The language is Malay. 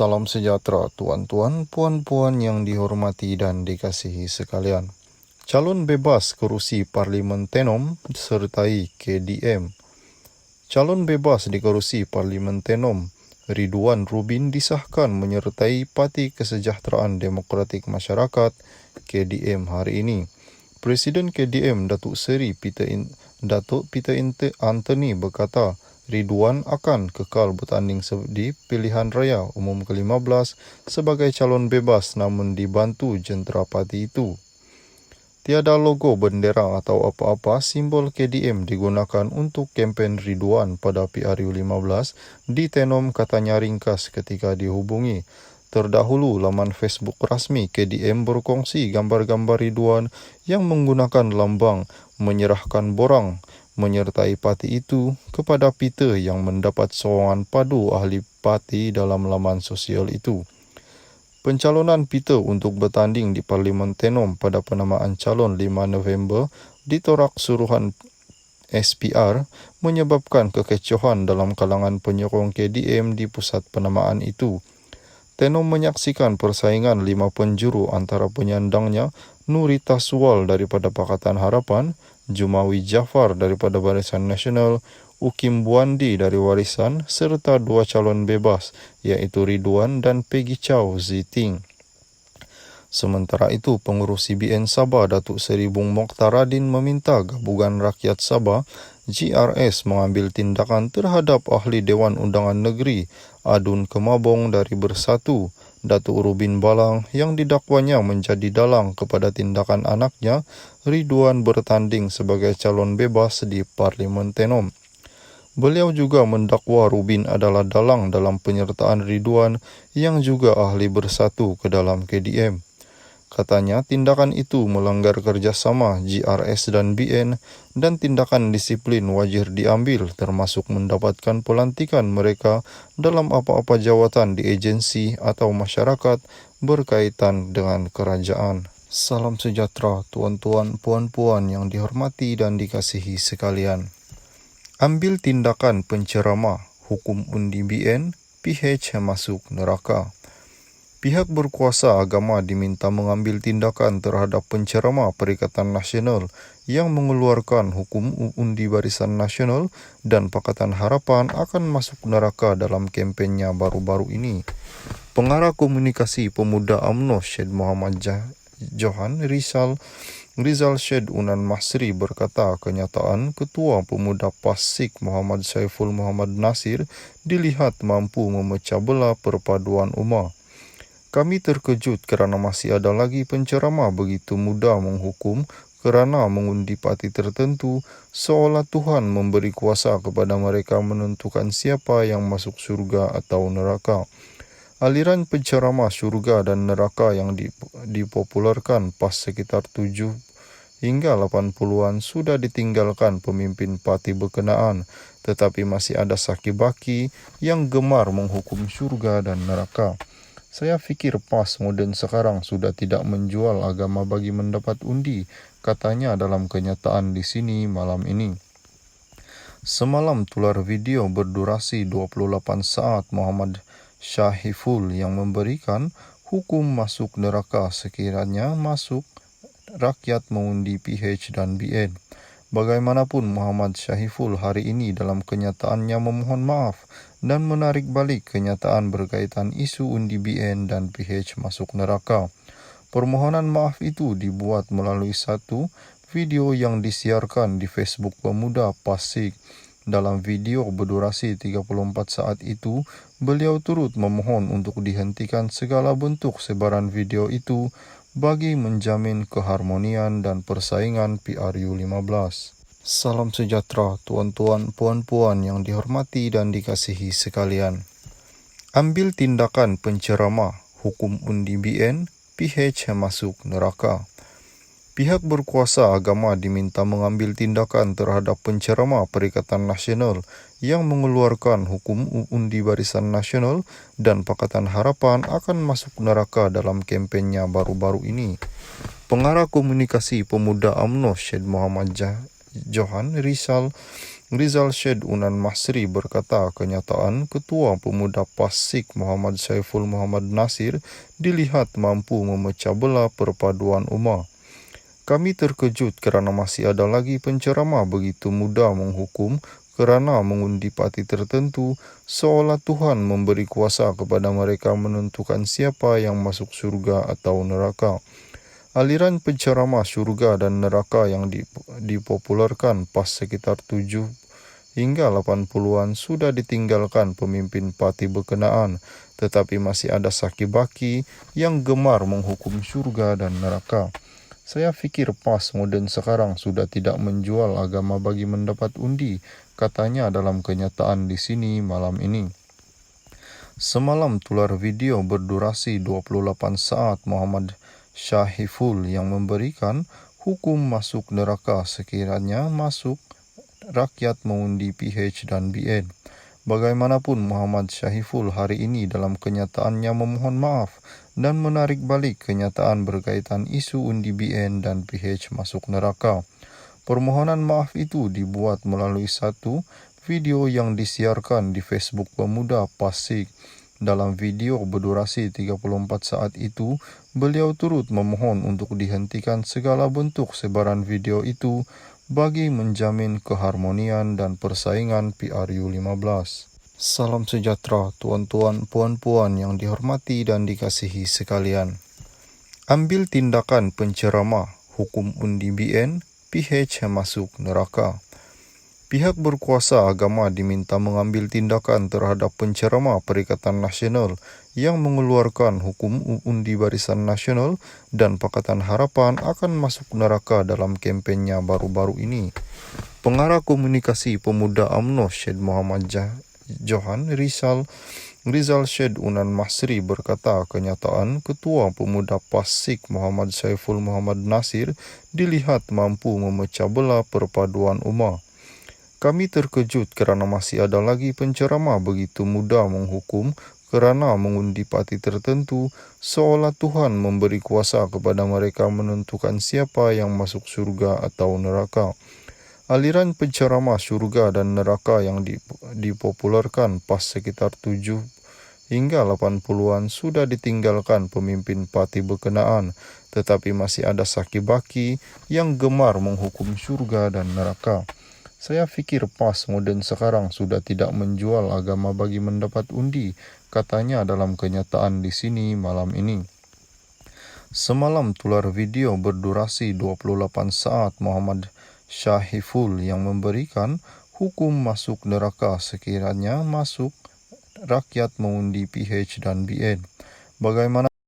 Salam sejahtera tuan-tuan, puan-puan yang dihormati dan dikasihi sekalian. Calon bebas kerusi Parlimen Tenom disertai KDM. Calon bebas di kerusi Parlimen Tenom, Ridwan Rubin disahkan menyertai Parti Kesejahteraan Demokratik Masyarakat KDM hari ini. Presiden KDM Datuk Seri Peter Anthony berkata, Ridwan akan kekal bertanding di pilihan raya umum ke-15 sebagai calon bebas namun dibantu jentera parti itu. Tiada logo bendera atau apa-apa simbol KDM digunakan untuk kempen Ridwan pada PRU15 di Tenom, katanya ringkas ketika dihubungi. Terdahulu, laman Facebook rasmi KDM berkongsi gambar-gambar Ridwan yang menggunakan lambang menyerahkan borang menyertai parti itu kepada Peter yang mendapat sokongan padu ahli parti dalam laman sosial itu. Pencalonan Peter untuk bertanding di Parlimen Tenom pada penamaan calon 5 November ditolak suruhan SPR menyebabkan kekecohan dalam kalangan penyokong KDM di pusat penamaan itu. Tenom menyaksikan persaingan 5 penjuru antara penyandangnya Nurita Suwal daripada Pakatan Harapan, Jumawi Jafar daripada Barisan Nasional, Ukim Buandi dari Warisan serta 2 calon bebas iaitu Ridwan dan Peggy Chow Ziting. Sementara itu, pengurus CBN Sabah Datuk Seri Bung Mokhtaradin meminta Gabungan Rakyat Sabah GRS mengambil tindakan terhadap ahli Dewan Undangan Negeri Adun Kemabong dari Bersatu, Datuk Rubin Balang yang didakwanya menjadi dalang kepada tindakan anaknya Ridwan bertanding sebagai calon bebas di Parlimen Tenom. Beliau juga mendakwa Rubin adalah dalang dalam penyertaan Ridwan yang juga ahli Bersatu ke dalam KDM. Katanya tindakan itu melanggar kerjasama GRS dan BN dan tindakan disiplin wajib diambil termasuk mendapatkan pelantikan mereka dalam apa-apa jawatan di agensi atau masyarakat berkaitan dengan kerajaan. Salam sejahtera tuan-tuan, puan-puan yang dihormati dan dikasihi sekalian. Ambil tindakan penceramah, hukum undi BN, PH masuk neraka. Pihak berkuasa agama diminta mengambil tindakan terhadap penceramah Perikatan Nasional yang mengeluarkan hukum undi Barisan Nasional dan Pakatan Harapan akan masuk neraka dalam kempennya baru-baru ini. Pengarah Komunikasi Pemuda UMNO Syed Muhammad Johan Rizal Syed Unan Masri berkata kenyataan Ketua Pemuda Pasik Muhammad Saiful Muhammad Nasir dilihat mampu memecah belah perpaduan umat. Kami terkejut kerana masih ada lagi penceramah begitu mudah menghukum kerana mengundi parti tertentu seolah Tuhan memberi kuasa kepada mereka menentukan siapa yang masuk syurga atau neraka. Aliran penceramah syurga dan neraka yang dipopularkan pas sekitar 7 hingga 80-an sudah ditinggalkan pemimpin parti berkenaan, tetapi masih ada saki-baki yang gemar menghukum syurga dan neraka. Saya fikir PAS moden sekarang sudah tidak menjual agama bagi mendapat undi, katanya dalam kenyataan di sini malam ini. Semalam tular video berdurasi 28 saat Muhammad Syahiful yang memberikan hukum masuk neraka sekiranya masuk rakyat mengundi PH dan BN. Bagaimanapun Muhammad Syahiful hari ini dalam kenyataannya memohon maaf dan menarik balik kenyataan berkaitan isu undi BN dan PH masuk neraka. Permohonan maaf itu dibuat melalui satu video yang disiarkan di Facebook Pemuda Pasik. Dalam video berdurasi 34 saat itu, beliau turut memohon untuk dihentikan segala bentuk sebaran video itu bagi menjamin keharmonian dan persaingan PRU15. Salam sejahtera tuan-tuan, puan-puan yang dihormati dan dikasihi sekalian. Ambil tindakan penceramah, hukum undi BN, PH masuk neraka. Pihak berkuasa agama diminta mengambil tindakan terhadap penceramah Perikatan Nasional yang mengeluarkan hukum undi Barisan Nasional dan Pakatan Harapan akan masuk neraka dalam kempennya baru-baru ini. Pengarah Komunikasi Pemuda UMNO Syed Muhammad Johan Rizal Syed Unan Masri berkata kenyataan Ketua Pemuda Pasik Muhammad Saiful Muhammad Nasir dilihat mampu memecah belah perpaduan umat. Kami terkejut kerana masih ada lagi penceramah begitu mudah menghukum kerana mengundi parti tertentu, seolah Tuhan memberi kuasa kepada mereka menentukan siapa yang masuk syurga atau neraka. Aliran penceramah syurga dan neraka yang dipopularkan pas sekitar 7 hingga 80-an sudah ditinggalkan pemimpin parti berkenaan, tetapi masih ada saki-baki yang gemar menghukum syurga dan neraka. Saya fikir PAS moden sekarang sudah tidak menjual agama bagi mendapat undi, katanya dalam kenyataan di sini malam ini. Semalam tular video berdurasi 28 saat Muhammad Syahiful yang memberikan hukum masuk neraka sekiranya masuk rakyat mengundi PH dan BN. Bagaimanapun Muhammad Syahiful hari ini dalam kenyataannya memohon maaf dan menarik balik kenyataan berkaitan isu undi BN dan PH masuk neraka. Permohonan maaf itu dibuat melalui satu video yang disiarkan di Facebook Pemuda Pasik. Dalam video berdurasi 34 saat itu, beliau turut memohon untuk dihentikan segala bentuk sebaran video itu bagi menjamin keharmonian dan persaingan PRU15. Salam sejahtera tuan-tuan, puan-puan yang dihormati dan dikasihi sekalian. Ambil tindakan penceramah, hukum undi BN, PH masuk neraka. Pihak berkuasa agama diminta mengambil tindakan terhadap penceramah Perikatan Nasional yang mengeluarkan hukum undi Barisan Nasional dan Pakatan Harapan akan masuk neraka dalam kempennya baru-baru ini. Pengarah Komunikasi Pemuda UMNO Syed Muhammad Johan Rizal Syed Unan Masri berkata kenyataan Ketua Pemuda Pasik Muhammad Saiful Muhammad Nasir dilihat mampu memecah belah perpaduan umat. Kami terkejut kerana masih ada lagi penceramah begitu mudah menghukum kerana mengundi parti tertentu, seolah Tuhan memberi kuasa kepada mereka menentukan siapa yang masuk syurga atau neraka. Aliran penceramah syurga dan neraka yang dipopularkan pas sekitar 7 hingga 80-an sudah ditinggalkan pemimpin parti berkenaan, tetapi masih ada saki-baki yang gemar menghukum syurga dan neraka. Saya fikir PAS moden sekarang sudah tidak menjual agama bagi mendapat undi, katanya dalam kenyataan di sini malam ini. Semalam tular video berdurasi 28 saat Muhammad Syahiful yang memberikan hukum masuk neraka sekiranya masuk rakyat mengundi PH dan BN. Bagaimana